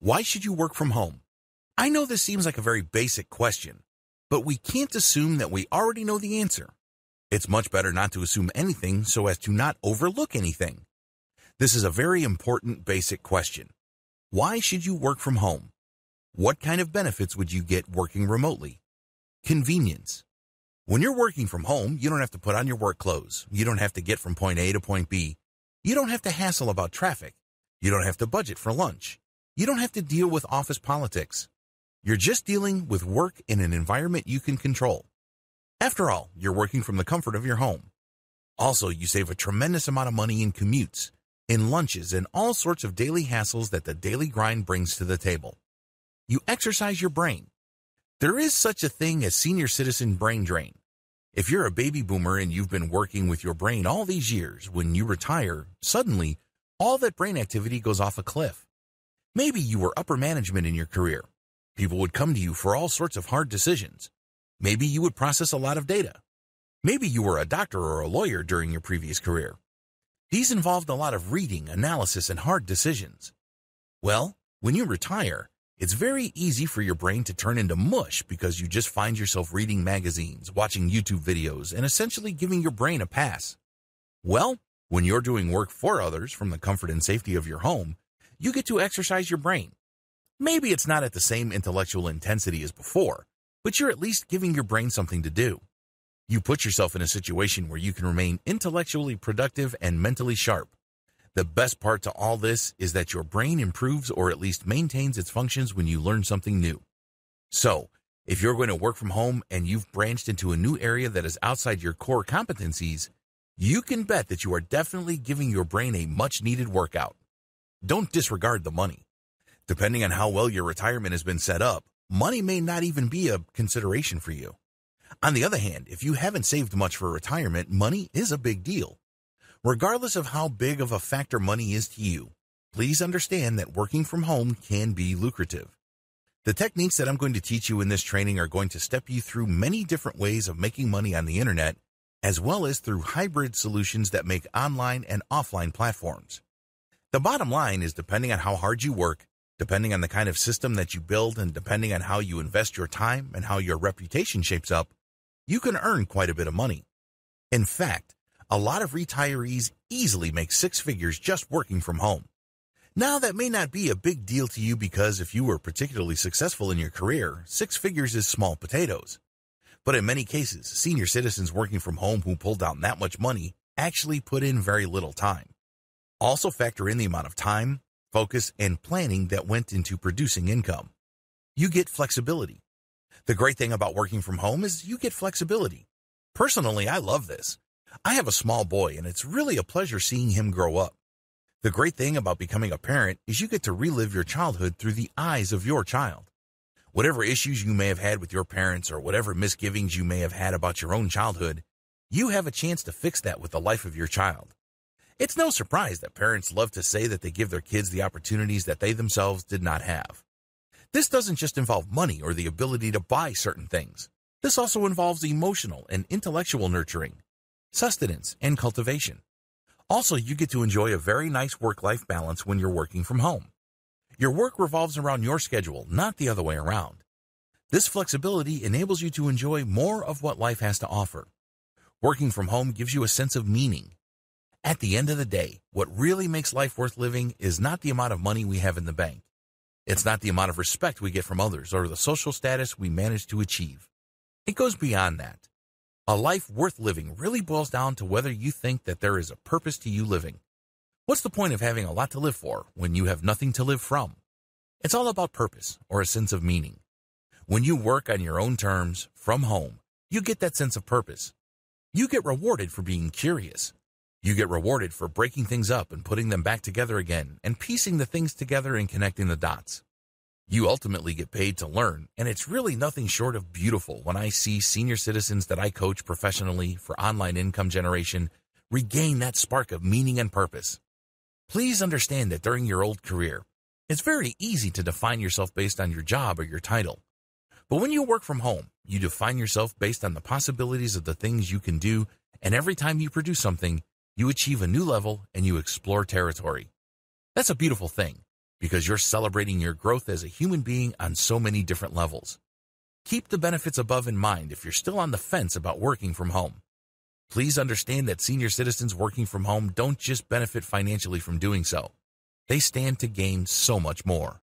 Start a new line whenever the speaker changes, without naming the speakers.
Why should you work from home? I know this seems like a very basic question, but we can't assume that we already know the answer. It's much better not to assume anything so as to not overlook anything. This is a very important basic question. Why should you work from home? What kind of benefits would you get working remotely? Convenience. When you're working from home, you don't have to put on your work clothes. You don't have to get from point A to point B. You don't have to hassle about traffic. You don't have to budget for lunch. You don't have to deal with office politics. You're just dealing with work in an environment you can control. After all, you're working from the comfort of your home. Also, you save a tremendous amount of money in commutes, in lunches, and all sorts of daily hassles that the daily grind brings to the table. You exercise your brain. There is such a thing as senior citizen brain drain. If you're a baby boomer and you've been working with your brain all these years, when you retire, suddenly, all that brain activity goes off a cliff. Maybe you were upper management in your career. People would come to you for all sorts of hard decisions. Maybe you would process a lot of data. Maybe you were a doctor or a lawyer during your previous career. These involved a lot of reading, analysis, and hard decisions. Well, when you retire, it's very easy for your brain to turn into mush because you just find yourself reading magazines, watching YouTube videos, and essentially giving your brain a pass. Well, when you're doing work for others from the comfort and safety of your home, you get to exercise your brain. Maybe it's not at the same intellectual intensity as before, but you're at least giving your brain something to do. You put yourself in a situation where you can remain intellectually productive and mentally sharp. The best part to all this is that your brain improves or at least maintains its functions when you learn something new. So, if you're going to work from home and you've branched into a new area that is outside your core competencies, you can bet that you are definitely giving your brain a much-needed workout. Don't disregard the money. Depending on how well your retirement has been set up, money may not even be a consideration for you. On the other hand, if you haven't saved much for retirement, money is a big deal. Regardless of how big of a factor money is to you, please understand that working from home can be lucrative. The techniques that I'm going to teach you in this training are going to step you through many different ways of making money on the internet, as well as through hybrid solutions that make online and offline platforms. The bottom line is, depending on how hard you work, depending on the kind of system that you build, and depending on how you invest your time and how your reputation shapes up, you can earn quite a bit of money. In fact, a lot of retirees easily make six figures just working from home. Now, that may not be a big deal to you because if you were particularly successful in your career, six figures is small potatoes. But in many cases, senior citizens working from home who pulled out that much money actually put in very little time. Also factor in the amount of time, focus, and planning that went into producing income. You get flexibility. The great thing about working from home is you get flexibility. Personally, I love this. I have a small boy, and it's really a pleasure seeing him grow up. The great thing about becoming a parent is you get to relive your childhood through the eyes of your child. Whatever issues you may have had with your parents or whatever misgivings you may have had about your own childhood, you have a chance to fix that with the life of your child. It's no surprise that parents love to say that they give their kids the opportunities that they themselves did not have. This doesn't just involve money or the ability to buy certain things. This also involves emotional and intellectual nurturing, sustenance, and cultivation. Also, you get to enjoy a very nice work-life balance when you're working from home. Your work revolves around your schedule, not the other way around. This flexibility enables you to enjoy more of what life has to offer. Working from home gives you a sense of meaning. At the end of the day, what really makes life worth living is not the amount of money we have in the bank. It's not the amount of respect we get from others or the social status we manage to achieve. It goes beyond that. A life worth living really boils down to whether you think that there is a purpose to you living. What's the point of having a lot to live for when you have nothing to live from? It's all about purpose or a sense of meaning. When you work on your own terms, from home, you get that sense of purpose. You get rewarded for being curious. You get rewarded for breaking things up and putting them back together again and piecing the things together and connecting the dots. You ultimately get paid to learn, and it's really nothing short of beautiful when I see senior citizens that I coach professionally for online income generation regain that spark of meaning and purpose. Please understand that during your old career, it's very easy to define yourself based on your job or your title. But when you work from home, you define yourself based on the possibilities of the things you can do, and every time you produce something, you achieve a new level and you explore territory. That's a beautiful thing. because you're celebrating your growth as a human being on so many different levels. Keep the benefits above in mind if you're still on the fence about working from home. Please understand that senior citizens working from home don't just benefit financially from doing so. They stand to gain so much more.